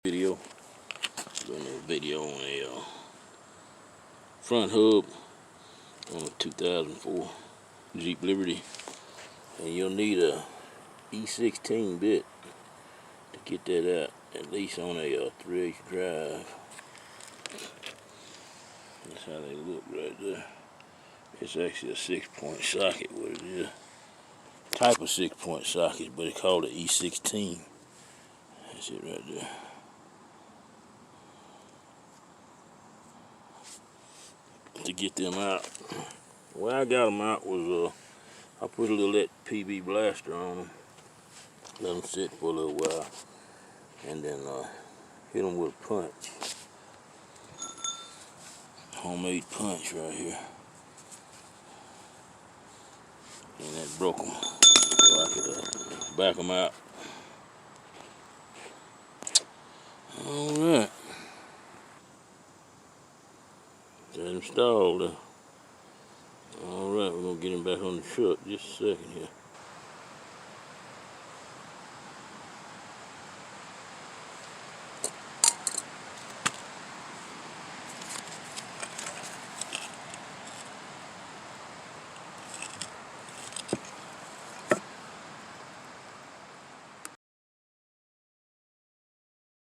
Video. Doing a video on a front hub on a 2004 Jeep Liberty, and you'll need a E16 bit to get that out, at least on a 3/8 drive. That's how they look right there. It's actually a 6-point socket, what it is. Type of 6-point socket, but it's called an E16. That's it right there. To get them out, the way I got them out was I put a little PB blaster on them, let them sit for a little while, and then hit them with a punch. Homemade punch right here, and that broke them, so I could back them out. All right, that installed. All right, we're gonna get him back on the truck just a second here.